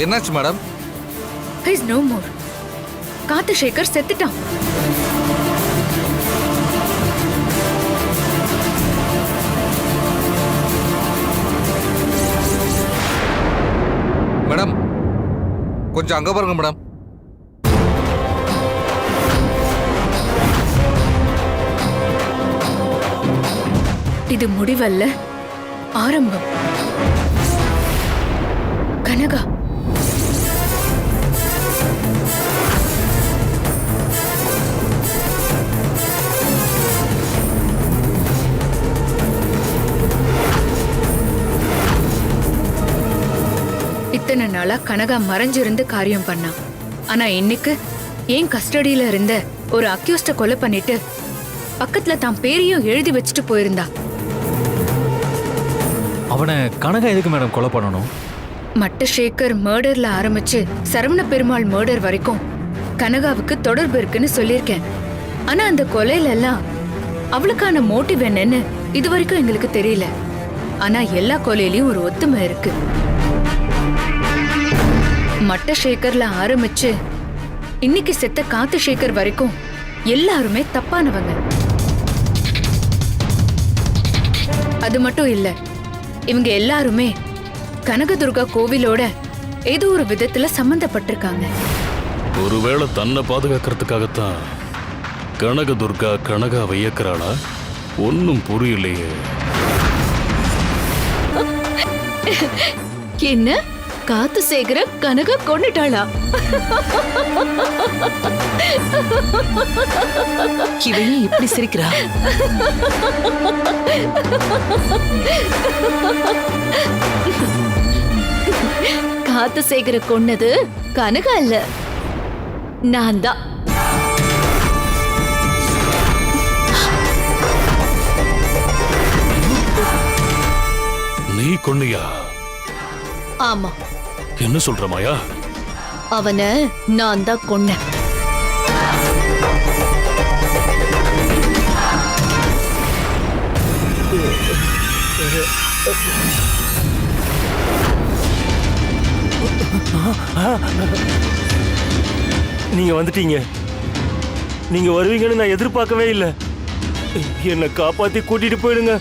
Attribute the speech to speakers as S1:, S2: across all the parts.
S1: என்னாச்சு madam?
S2: Is no more. Karthisekar செத்துட்டான்.
S1: Madam கொஞ்சம் அங்க பாருங்க மேடம்.
S2: இது முடிவல்ல, ஆரம்பம். கனகா இத்தனை நாளா கனகா மறைஞ்சிருந்து காரியம் பண்ணா. ஆனா இன்னைக்கு ஏன் கஸ்டடியில இருந்த ஒரு அக்யூஸ்ட கொலை பண்ணிட்டு பக்கத்துல தான் பேரையும் எழுதி வச்சுட்டு போயிருந்தா.
S3: அவனை கனகா எதுக்கு மேடம் கொலை பண்ணணும்?
S2: மட்டசேகர் மர்டர்ல ஆரம்பிச்சு சரவண பெருமாள் மர்டர் வரைக்கும் கனகாவுக்கு தொடர்பு இருக்குன்னு சொல்லியிருக்கேன். ஆனா அந்த கொலையில எல்லாம் அவளுக்கான மோட்டிவ் என்னன்னு இது வரைக்கும் எங்களுக்கு தெரியல. ஆனா எல்லா கொலையிலயும் ஒரு ஒத்துமை இருக்கு. மட்டசேகர்ல ஆரம்பிச்சு இன்னைக்கு செத்த கார்த்திசேகர் வரைக்கும் எல்லாருமே தப்பானவங்க. அது மட்டும் இல்ல, இவங்க எல்லாருமே கனகதுர்கா கோவிலோட ஏதோ ஒரு விதத்துல சம்பந்தப்பட்டிருக்காங்க.
S4: ஒருவேளை தன்னை பாதுகாக்கிறதுக்காகத்தான் கனகதுர்கா கனகாவை இயக்குறாளா? ஒன்னும் புரியலையே.
S5: என்ன கார்த்திசேகர கனகா கொன்னுட்டாளா?
S6: இவன் இப்படி சிரிக்கிறா?
S5: கார்த்திசேகர கொன்னது கனகா இல்ல, நான் தான்.
S4: நீ கொன்னியா?
S5: ஆமா.
S4: என்ன சொல்ற மாயா?
S5: அவனை நான் தான் கொன்னேன்.
S7: நீங்க வந்துட்டீங்க. நீங்க வருவீங்கன்னு நான் எதிர்பார்க்கவே இல்லை. என்னை காப்பாத்தி கூட்டிட்டு போயிடுங்க.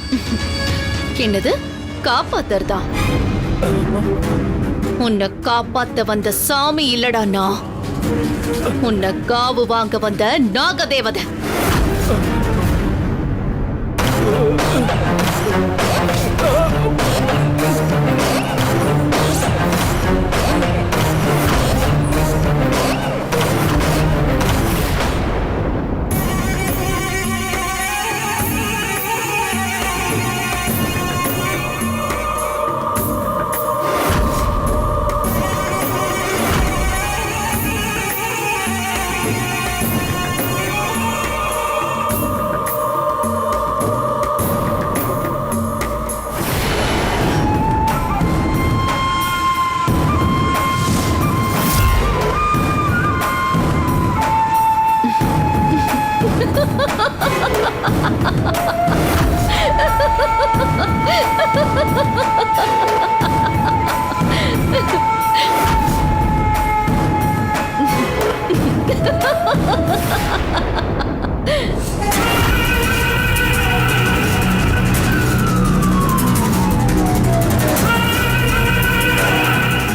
S5: என்னது காப்பாத்துறதா? உன்னை காப்பாத்த வந்த சாமி இல்லடா நான். உன்னை காவு வாங்க வந்த நாகதேவதை.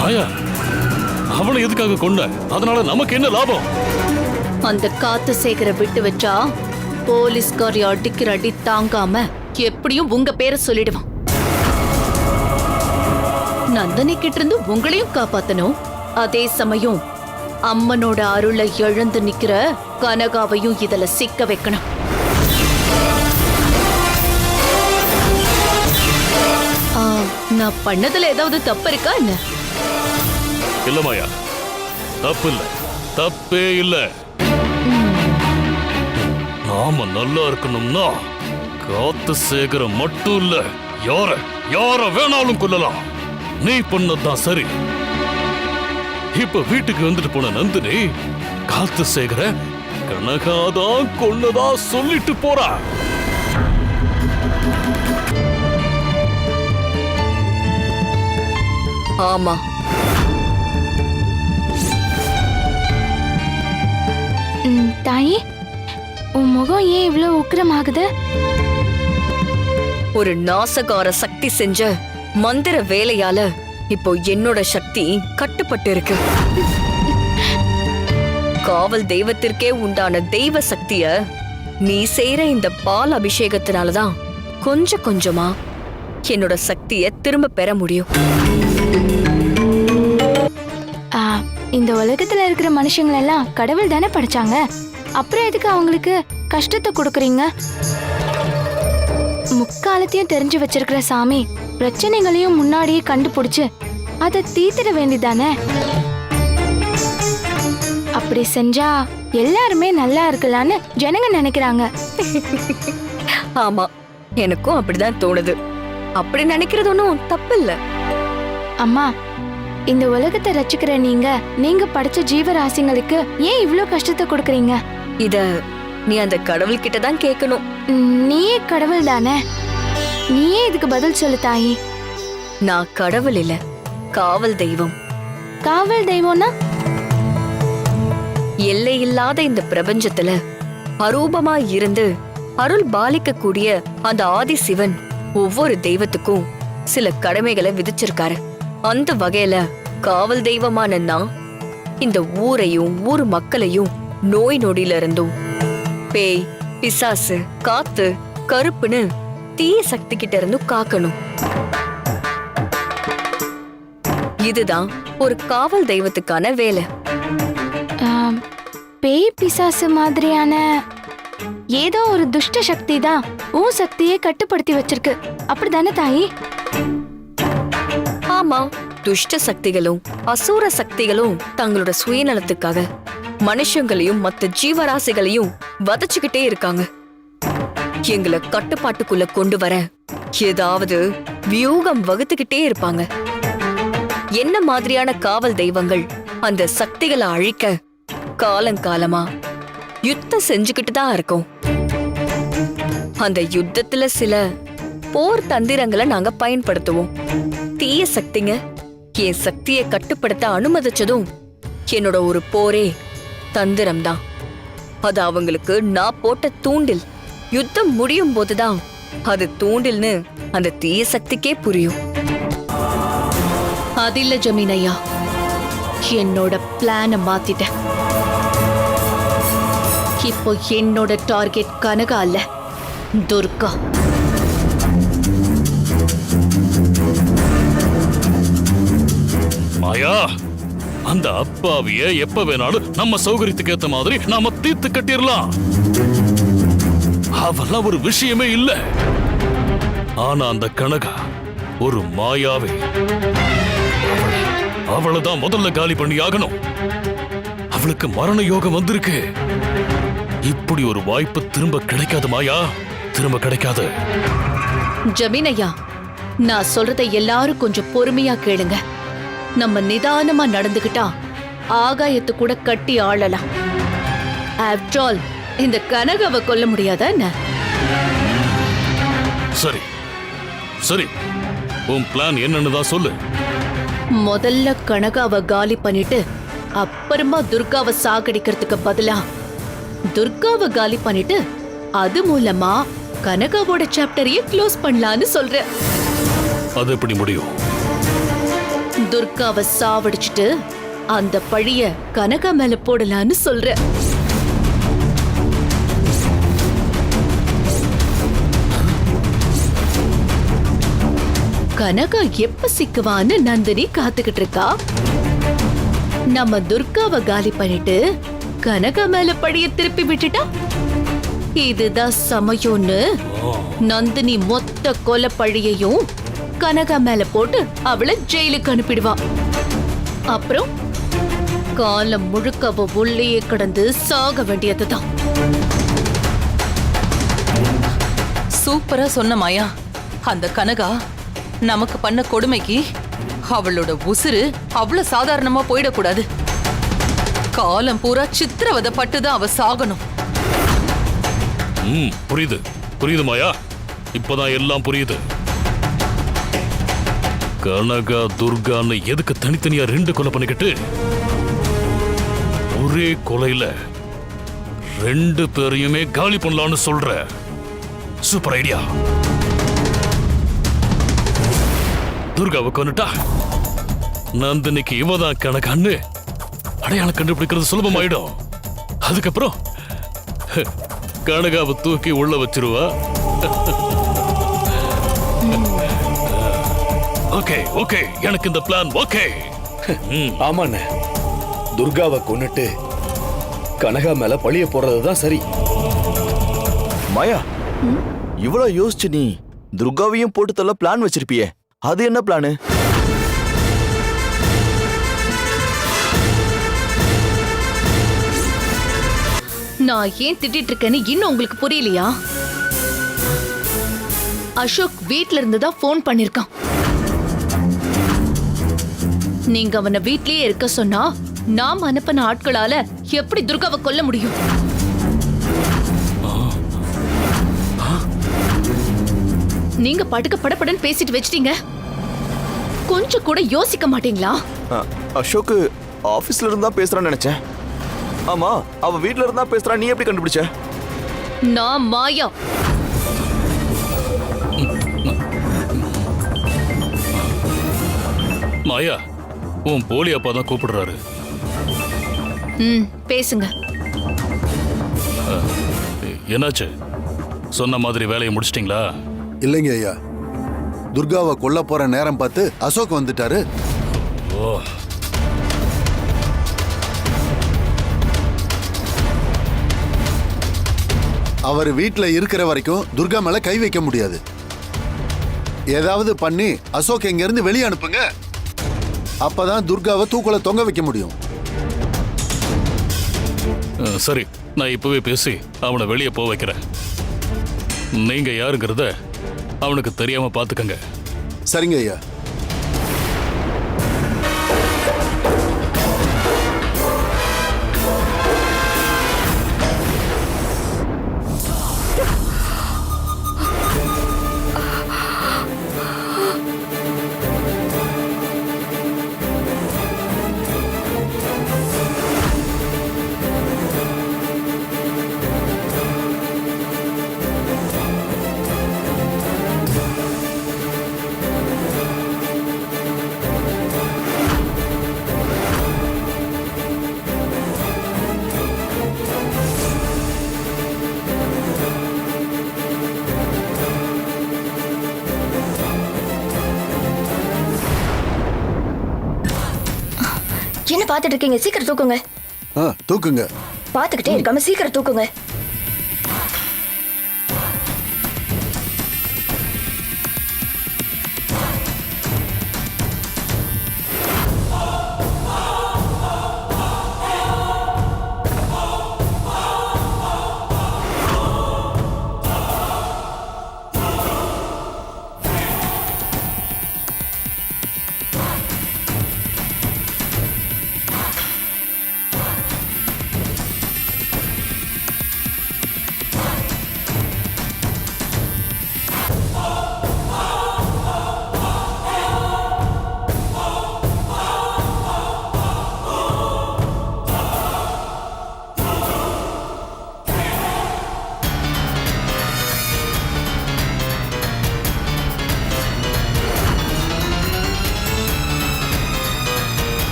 S4: மாயா, அவளை எதுக்காக கொண்ட? அதனால நமக்கு என்ன லாபம்?
S5: அந்த கார்த்திசேகரை விட்டு வச்சா போலீஸ்காரி அடிக்கிற அடி தாங்காம எப்படியும் உங்க பேரை சொல்லிடுவான். நந்தனி கிட்ட இருந்து உங்களையும் காப்பாத்தணும், அதே சமயம் அம்மனோட அருளை இழந்து நிக்கிற கனகாவையும் இதுல சிக்க வைக்கணும். நான் பண்ணதுல ஏதாவது தப்பு இருக்கா என்ன?
S4: இல்ல மாயா, தப்பு இல்ல, தப்பே இல்ல. நாம நல்லா இருக்கணும்னா கார்த்திசேகர மட்டும் இல்ல, யார வேணாலும் கொல்லலாம். நீ பண்ணதான் சரி. இப்ப வீட்டுக்கு வந்துட்டு போன நந்தினி கார்த்திசேகர கனகாதான் கொன்னதா சொல்லிட்டு போறா.
S6: ஆமா,
S8: தாயி, உன் முகம் ஏன் இவ்ளோ உக்கிரமாகுது?
S9: ஒரு நாசகார சக்தி செஞ்ச மந்திர வேலையால இப்போ என்னோட சக்தி கட்டுப்பட்டு இருக்கு. காவல் தெய்வத்திற்கே உண்டான தெய்வ சக்திய நீ செய்யற இந்த பால் அபிஷேகத்தினாலதான் கொஞ்சம் கொஞ்சமா என்னோட சக்திய திரும்ப பெற முடியும்.
S8: இந்த உலகத்துல இருக்கிற மனுஷங்களெல்லாம் கடவுள் தானே படைச்சாங்க. அப்புறம் எதுக்கு அவங்களுக்கு கஷ்டத்தை கொடுக்குறீங்க? முக்காலத்தையும் தெரிஞ்சு வச்சிருக்கிற சாமி பிரச்சனைகளையும் முன்னாடியே கண்டுபிடிச்சு அதை தீர்த்திட வேண்டியதானே. அப்படி செஞ்சா எல்லாருமே நல்லா இருக்கலான்னு ஜனங்க நினைக்கிறாங்க.
S9: ஆமா, எனக்கும் அப்படிதான் தோணுது. அப்படி நினைக்கிறது ஒன்றும் தப்பு இல்ல.
S8: அம்மா, இந்த உலகத்தை ரசிக்கிற நீங்க படைச்ச ஜீவராசிங்களுக்கு ஏன் இவ்ளோ கஷ்டத்தை கொடுக்கறீங்க?
S9: இத நீ அந்த கடவுள் கிட்ட தான் கேட்கணும்.
S8: நீயே கடவுள் தானே, நீயே இதுக்கு பதில் சொல்லு தாயி.
S9: நான் கடவுள் இல்ல, காவல் தெய்வம்.
S8: காவல் தெய்வம்னா?
S9: எல்லை இல்லாத இந்த பிரபஞ்சத்துல அரூபமா இருந்து அருள் பாலிக்க கூடிய அந்த ஆதி சிவன் ஒவ்வொரு தெய்வத்துக்கும் சில கடமைகளை விதிச்சிருக்காரு. அந்த வகையில காவல் தெய்வமான நான் இந்த ஊரையும் ஊர் மக்களையும் நோய் நொடியில இருந்தும் பேய், பிசாசு, காத்து, கருப்புன்னு தீய சக்தி கிட்ட இருந்து காக்கணும். இதுதான் ஒரு காவல் தெய்வத்துக்கான வேலை.
S8: பேய் பிசாசு மாதிரியான ஏதோ ஒரு துஷ்ட சக்தி தான் உன் சக்தியை கட்டுப்படுத்தி வச்சிருக்கு, அப்படிதானே தாயி?
S9: ஆமா, துஷ்ட சக்திகளும் அசூர சக்திகளும் தங்களோட சுயநலத்துக்காக மனுஷங்களையும் மத்த ஜீவராசிகளையும் வதச்சுக்கிட்டே இருக்காங்க. எங்களை கட்டுப்பாட்டுக்குள்ள கொண்டு வர ஏதாவது வியூகம் வகுத்துக்கிட்டே இருப்பாங்க. என்ன மாதிரியான காவல் தெய்வங்கள் அந்த சக்திகளை அழிக்க காலங்காலமா யுத்தம் செஞ்சுக்கிட்டு தான் இருக்கோம். அந்த யுத்தத்துல சில போர் தந்திரங்களை நாங்க பயன்படுத்துவோம். தீய சக்திங்க என் சக்தியை கட்டுப்படுத்த அனுமதிச்சதும் என்னோட ஒரு போரே தந்திரம் தான். அது அவங்களுக்கு நான் போட்ட தூண்டில். யுத்தம் முடியும் போதுதான் அது தூண்டில்னு அந்த தீய சக்திக்கே புரியும்.
S5: அதில்ல ஜமீனையா, என்னோட பிளான மாத்திட்டேன். இப்போ என்னோட டார்கெட் கனகா அல்ல, துர்கா.
S4: மாயா, அந்த அப்பாவிய எப்ப வேணாலும் நம்ம சௌகரியத்துக்கு ஏத்த மாதிரி நாம தீர்த்து கட்டிடலாம். அவெல்லாம் ஒரு விஷயமே இல்ல. ஆனா அந்த கனகா ஒரு மாயாவே. அவளைதான் முதல்ல காலி பண்ணி ஆகணும். அவளுக்கு மரண யோகம் வந்திருக்கு. இப்படி ஒரு வாய்ப்பு திரும்ப கிடைக்காது மாயா, திரும்ப கிடைக்காது.
S5: ஜமீனையா, நான் சொல்றதை எல்லாரும் கொஞ்சம் பொறுமையா கேளுங்க. நம்ம நிதானமா நடந்துகிட்டா ஆகாயத்து கூட கட்டி ஆளலாம். ஆஃப்டர் ஆல் இந்த கனகாவை கொல்ல முடியாதா என்ன?
S4: சரி சரி, உன் பிளான் என்னன்னு தான் சொல்லு.
S5: முதல்ல கனகாவை காலி பண்ணிட்டு அப்புறமா துர்காவை சாகடிக்கிறதுக்கு பதிலா துர்காவை காலி பண்ணிட்டு அது மூலமா கனகாவோட சாப்டரையே க்ளோஸ் பண்ணலான்னு சொல்றேன்.
S4: அது எப்படி முடியும்?
S5: துர்காவை சாவடிச்சிட்டு அந்த பழிய கனகா மேல போடலான்னு சொல்றேன். கனகா எப்ப சிக்குவான்னு நந்தினி காத்துக்கிட்டு இருக்கா. நம்ம துர்காவை காலி பண்ணிட்டு கனகா மேல பழிய திருப்பி விட்டுட்டா இதுதான் சமயம்னு நந்தினி மொத்த கொலை பழியையும் கனகா மேல போட்டு அவளை ஜெயிலுக்கு அனுப்பிடுவா. அப்புறம் காலம் முழுக்க அவ உள்ளேயே கடந்து சாக வேண்டியதுதான்.
S6: சூப்பரா சொன்ன மாயா. அந்த கனகா நமக்கு பண்ண கொடுமைக்கு அவளோட உசுறு அவ்வளவு சாதாரணமா போயிடக்கூடாது. காலம் பூரா சித்திரவதைப்பட்டுதான் அவ சாகணும்.
S4: புரியுது புரியுது மாயா, இப்பதான் எல்லாம் புரியுது. கனகா துர்கான்னு எதுக்கு தனித்தனியா ரெண்டு கொலை பண்ணிக்கிட்டு ஒரே கொலையில ரெண்டு பேரையுமே காலி பண்ணலாம்னு சொல்ற. Super idea. துர்காவை கொன்னுட்டா நந்தினிக்கு இவதான் கணக்கான்னு அடையாளம் கண்டுபிடிக்கிறது சுலபமாயிடும். அதுக்கப்புறம் கனகாவை தூக்கி உள்ள வச்சிருவா. ஓகே ஓகே, எனக்கு இந்த பிளான் ஓகே.
S10: ஆமாண்ணே, துர்காவை கொன்னுட்டு கனகா மேல பழிய போடுறதுதான் சரி.
S11: மாயா, இவ்வளவு யோசிச்சு நீ துர்காவையும் போட்டு தள்ள பிளான் வச்சிருப்பியே, அது என்ன பிளானு?
S5: நான் ஏன் திட்டிட்டு இருக்கேன்னு இன்னும் உங்களுக்கு புரியலையா? அசோக் வீட்ல இருந்து தான் போன் பண்ணிருக்கான். நீங்க அவனை வீட்லயே இருக்க சொன்னா நாம் அனுப்பின ஆட்களால எப்படி துர்காவை கொல்ல முடியும்? நீங்க படுக்க படப்படன்னு பேசிட்டு வச்சிட்டீங்க. கொஞ்சம் கூட யோசிக்க மாட்டீங்களா?
S11: அசோக் ஆபீஸ்ல இருந்தா பேசுறான்னு நினைச்சேன். ஆமா, அவ வீட்ல இருந்தா பேசுறா, நீ எப்படி கண்டுபிடிச்ச?
S5: நான் மாயா.
S4: மாயா, உன் போலி அப்பா தான் கூப்பிடுறாரு.
S5: பேசுங்க.
S4: என்னாச்சு? சொன்ன மாதிரி வேலையை முடிச்சிட்டீங்களா?
S12: இல்லைங்க ஐயா, துர்காவை கொல்ல போற நேரம் பார்த்து அசோக் வந்துட்டாரு.
S4: ஓ,
S12: அவர் வீட்ல இருக்கிற வரைக்கும் துர்கா மேல கை வைக்க முடியாது. ஏதாவது பண்ணி அசோக் இங்க இருந்து வெளியே அனுப்புங்க, அப்பதான் துர்காவை தூக்குல தொங்க வைக்க முடியும்.
S4: சரி, நான் இப்பவே பேசி அவனை வெளியே போக வைக்கிறேன். நீங்க யாருங்கிறத அவனுக்கு தெரியாம பாத்துக்கங்க.
S12: சரிங்க ஐயா.
S8: என்ன பாத்துட்டு இருக்கீங்க? சீக்கிரம் தூக்குங்க.
S12: தூக்குங்க.
S8: பாத்துக்கிட்டே இருக்காம சீக்கிரம் தூக்குங்க.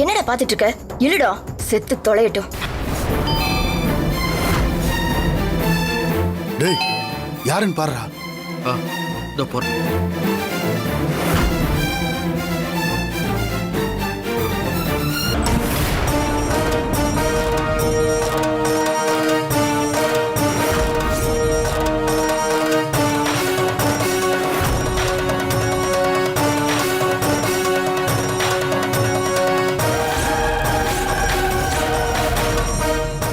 S8: என்னடா பாத்துட்டு இருக்க? இல்லடா, செத்து தொலையட்டும்.
S12: டேய், யாருன்னு பாருடா.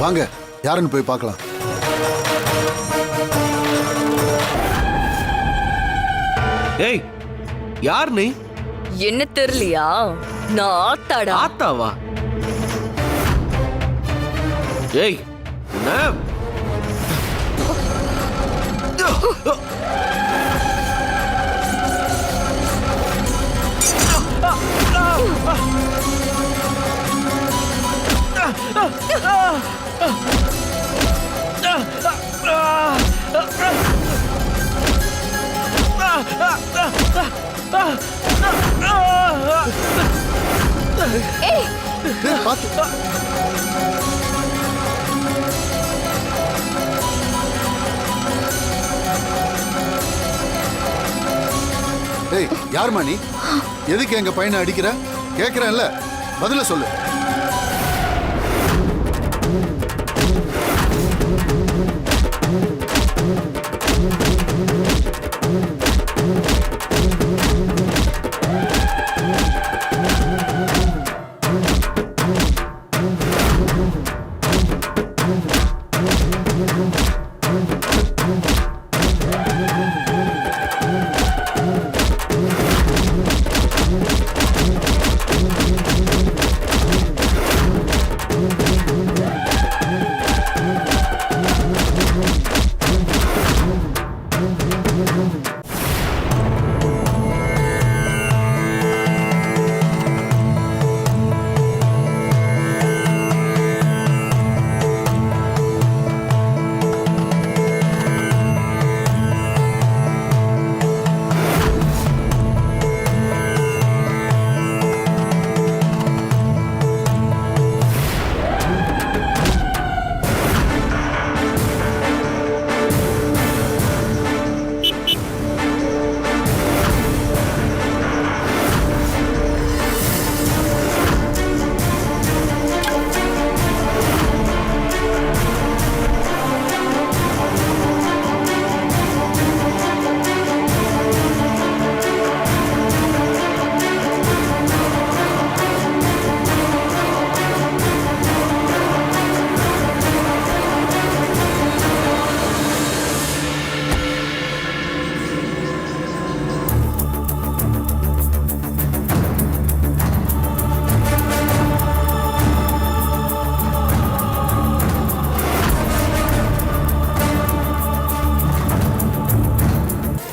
S12: வாங்க, யாருன்னு போய் பார்க்கலாம்.
S10: ஏய், யார் நீ?
S9: என்ன தெரியலையா? நான் ஆத்தாடா.
S10: ஆத்தாவா? ஏய்,
S8: ஏய்
S12: டேய், பாத்து. டேய் யாரும்மா நீ? எதுக்கு எங்க பையனை அடிக்கிற? கேக்குறேன்ல, பதில சொல்லு.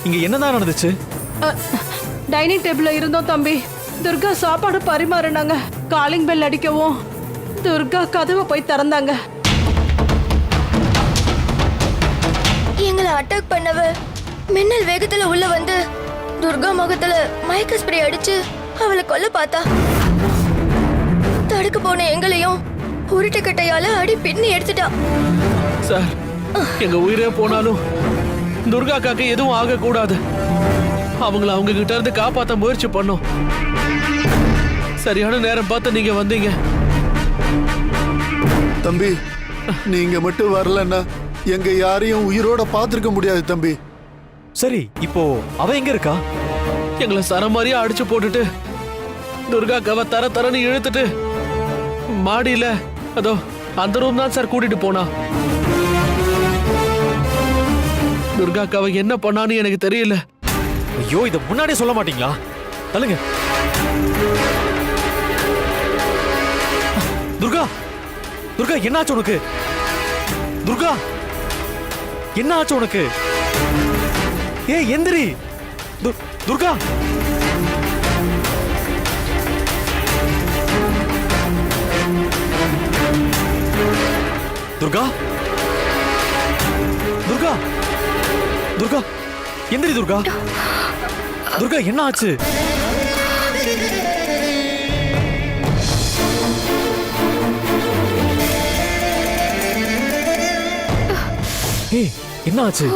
S3: இங்க என்னதான் நடந்துச்சு?
S5: டைனிங் டேபிள்ல இருந்தோம் தம்பி. துர்கா சாப்பாடு பரிமாறினாங்க. காலிங் பெல் அடிக்கவும் துர்கா கதவை போய் திறந்தாங்க.
S8: எங்களை அட்டாக் பண்ணவ மின்னல் வேகத்துல உள்ள வந்து துர்கா முகத்துல மயக்க ஸ்ப்ரே அடிச்சு அவளை கொல்ல பார்த்தா. தடுக்க போன எங்களையும் உருட்டுக்கட்டையால அடி பின்னி எடுத்துட்டா.
S10: சார், எங்க உயிரே போனாலும் துர்கா காக்கு எதுவும் ஆக கூடாது. அவங்கள அவங்க கிட்ட இருந்து காப்பாத்த முயற்சி பண்ணோம். சரியான நேரம் பார்த்து நீங்க வந்தீங்க.
S12: தம்பி, நீங்க மட்டும் வரலன்னா எங்க யாரையும் உயிரோட பார்த்திருக்க முடியாது தம்பி.
S3: சரி, இப்போ அவ எங்க இருக்கா?
S10: எங்களை சரமாரியா அடிச்சு போட்டுட்டு துர்கா கவ தரன்னு இழுத்துட்டு மாடியில அதோ அந்த ரூம் தான் சார் கூட்டிட்டு போனா. துர்கா கவ என்ன பண்ணான்னு எனக்கு தெரியல.
S3: ஐயோ, இத முன்னாடியே சொல்ல மாட்டீங்களா? தள்ளுங்க. துர்கா, துர்கா என்னாச்சு உனக்கு? துர்கா என்ன ஆச்சு உனக்கு? ஏய் எந்திரி. துர்கா, துர்கா, துர்கா, துர்கா எந்திரி. துர்கா, துர்கா என்ன ஆச்சு? ஏய் என்ன ஆச்சு?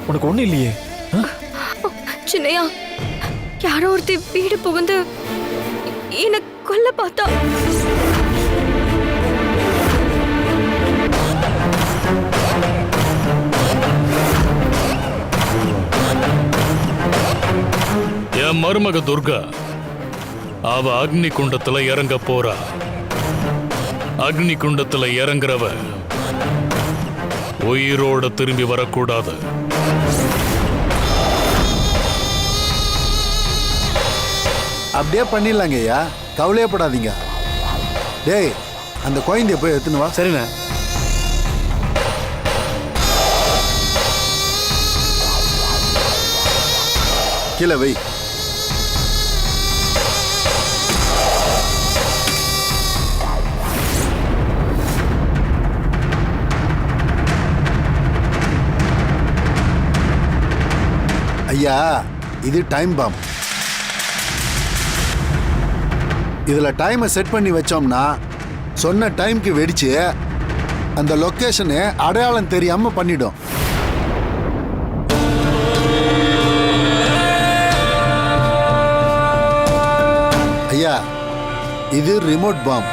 S3: உனக்கு ஒண்ணு இல்லையே?
S8: சின்னையா, யாரோ ஒருத்தி வீடு புகுந்து என்ன கொல்ல பார்த்தா.
S4: என் மருமக துர்கா அவ அக்னி குண்டத்துல இறங்க போறா. அக்னி குண்டத்துல இறங்குறவ உயிரோட திரும்பி வரக்கூடாது.
S12: அப்படியே பண்ணிடலாங்க ஐயா, கவலையப்படாதீங்க. டேய், அந்த குழந்தைய போய் எடுத்துன்னு வா.
S10: சரிண்ணே.
S12: கீழே வை. ஐயா, இது டைம் பாம். இதுல டைமை செட் பண்ணி வச்சோம்னா சொன்ன டைம்க்கு வெடிச்சு அந்த லொகேஷனு அடையாளம் தெரியாம பண்ணிடும். ஐயா, இது ரிமோட் பாம்.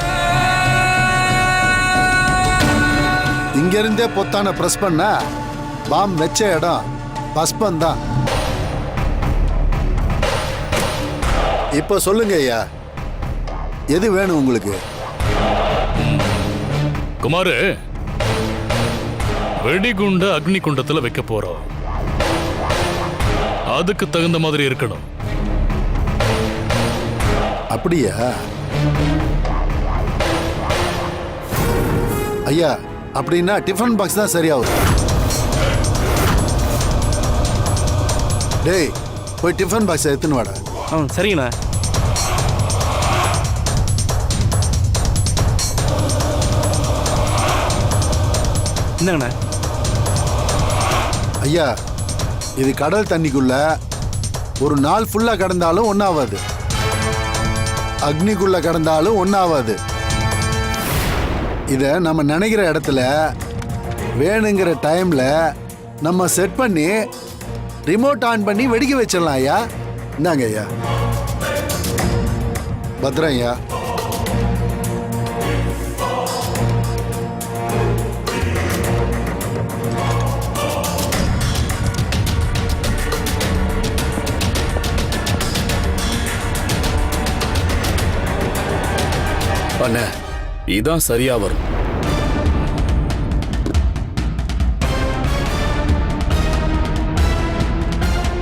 S12: இங்க இருந்தே பொத்தான பிரஸ் பண்ணா பாம் வச்ச இடம் பஸ்பம் தான். இப்ப சொல்லுங்க ஐயா, எது வேணும் உங்களுக்கு?
S4: குமாரு, வெடிகுண்ட அக்னி குண்டத்துல வைக்க போறோம். அதுக்கு தகுந்த மாதிரி இருக்கணும்.
S12: அப்படியா ஐயா? அப்படின்னா டிஃபன் பாக்ஸ் தான் சரியாகும். டேய், போய் டிஃபன் பாக்ஸ் எடுத்துன்னு வாடா.
S7: சரிங்கண்ணா. என்னங்கண்ணா?
S12: ஐயா, இது கடல் தண்ணிக்குள்ள ஒரு நாள் ஃபுல்லா கடந்தாலும் ஒன்றாகாது, அக்னிக்குள்ள கடந்தாலும் ஒன்றாகாது. இதை நம்ம நினைக்கிற இடத்துல வேணுங்கிற டைம்ல நம்ம செட் பண்ணி ரிமோட் ஆன் பண்ணி வெடிக்க வச்சிடலாம் ஐயா. இந்தாங்க ஐயா. பத்திரம் ஐயா.
S13: அண்ணே, இதான் சரியா வரும்.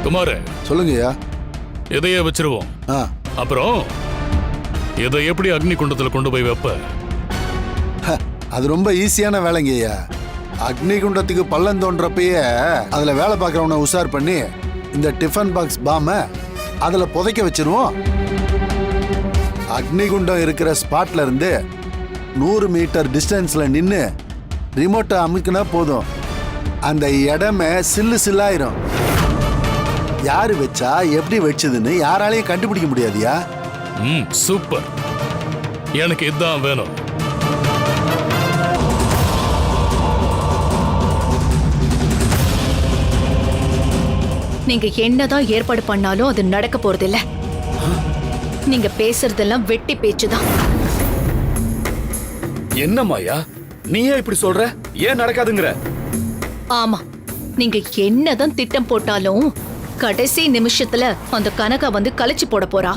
S4: குமாரு,
S12: சொல்லுங்க ஐயா.
S4: இதையே வச்சிருவோம். அப்புறம் இதை எப்படி அக்னி குண்டத்துல கொண்டு போய் வைப்ப?
S12: அது ரொம்ப ஈஸியான வேலைங்க ஐயா. அக்னி குண்டத்துக்கு பள்ளம் தோன்றப்பயே அதுல வேலை பார்க்கறவனை உஷார் பண்ணி இந்த டிஃபன் பாக்ஸ் பாம அதுல புதைக்க வச்சிருவோம். அக்னிகுண்டம் இருக்கிற ஸ்பாட்ல இருந்து 100 மீட்டர் டிஸ்டன்ஸ்ல நின்று ரிமோட்டை அமுக்கினா போதும், அந்த இடமே சில்லு சில்லாயிரும். யாரு வச்சா எப்படி வச்சதுன்னு யாராலையும் கண்டுபிடிக்க முடியாதியா?
S4: சூப்பர், எனக்கு இதுதான் வேணும்.
S5: நீங்க என்னதான் ஏற்பாடு பண்ணாலும் அது நடக்க போறதில்ல. நீங்க பேசுறதெல்லாம் வெட்டி பேச்சுதான்.
S13: என்ன மாயா, நீயே இப்படி சொல்ற? ஏன் நடக்காதுங்கிற?
S5: ஆமா, நீங்க என்னதான் திட்டம் போட்டாலும் கடைசி நிமிஷத்துல அந்த கனகா வந்து கலைச்சு போட போறா.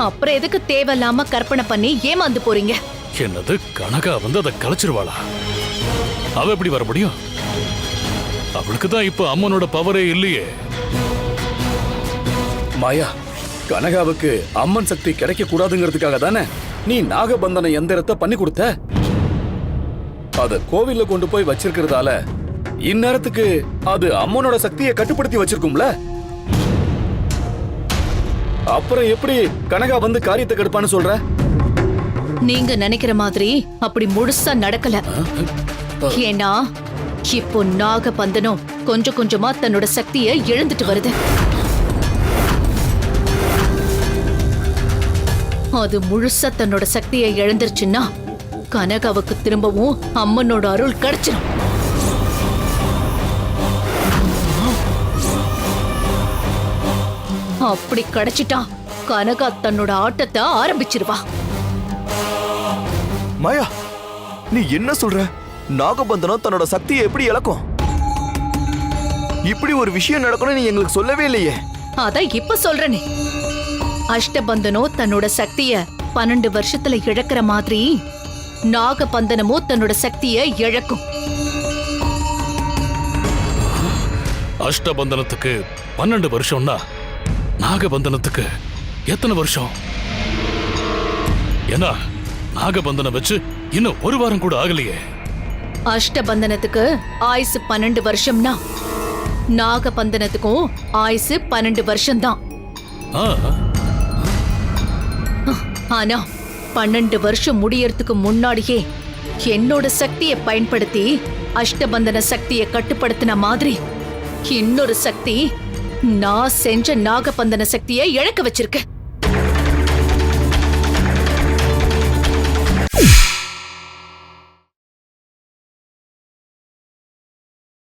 S5: அப்புறம் எதுக்கு தேவையில்லாம கற்பனை பண்ணி ஏமாந்து போறீங்க?
S4: என்னது, கனகா வந்து அதை கலைச்சிருவாளா? அவ எப்படி வர முடியும்? அவளுக்கு தான் இப்ப அம்மனோட பவரே இல்லையே.
S13: மாயா, கனகாவுக்கு அம்மன் சக்தி கிடைக்க கூடாதுங்கிறதுக்காக தானே நீ நாகபந்தன எந்திரத்தை பண்ணி கொடுத்த. அத கோவில்ல கொண்டு போய் வச்சிருக்கிறதால இந்நேரத்துக்கு அது அம்மனோட சக்தியை கட்டுப்படுத்தி வச்சிருக்கும்ல. அப்புறம் எப்படி கனகா வந்து காரியத்தை கெடுப்பான்னு சொல்ற?
S5: நீங்க நினைக்கிற மாதிரி அப்படி முழுசா நடக்கல. ஏன்னா இப்போ நாகபந்தனம் கொஞ்சம் கொஞ்சமா தன்னோட சக்தியை இழந்துட்டு வருது. அது முழுசா தன்னோட சக்தியை இழந்துருச்சுன்னா கனகாவுக்கு திரும்பவும் அம்மனோட அருள் கிடைச்சிடும். அப்படி கிடைச்சிட்டா கனகா தன்னோட ஆட்டத்தை ஆரம்பிச்சிருவா.
S11: மாயா, நீ என்ன சொல்ற? நாகபந்தனம் தன்னோட சக்தியை எப்படி இழக்கும்? இப்படி ஒரு விஷயம் நடக்கணும் நீ எங்களுக்கு சொல்லவே இல்லையே.
S5: அதான் இப்ப சொல்றேனே, அஷ்டபந்தனோ தன்னோட சக்திய 12 வருஷத்துல இழக்கிற மாதிரி நாகபந்தனமோ தன்னோட சக்தியை இழக்கும்.
S4: அஷ்டபந்தனத்துக்கு 12 வருஷம்னா நாகபந்தனத்துக்கு எத்தனை வருஷம்? ஏன்னா நாகபந்தனம் வச்சு இன்னும் ஒரு வாரம் கூட ஆகலையே.
S5: அஷ்டபந்தனத்துக்கு ஆயுசு 12 வருஷம்னா நாகபந்தனத்துக்கும் ஆயுசு 12 வருஷம்தான். ஆனா 12 வருஷம் முடியறதுக்கு முன்னாடியே என்னோட சக்தியை பயன்படுத்தி அஷ்டபந்தன சக்தியை கட்டுப்படுத்தின மாதிரி இன்னொரு சக்தி நான் செஞ்ச நாகபந்தன சக்தியை இழக்க வச்சிருக்க.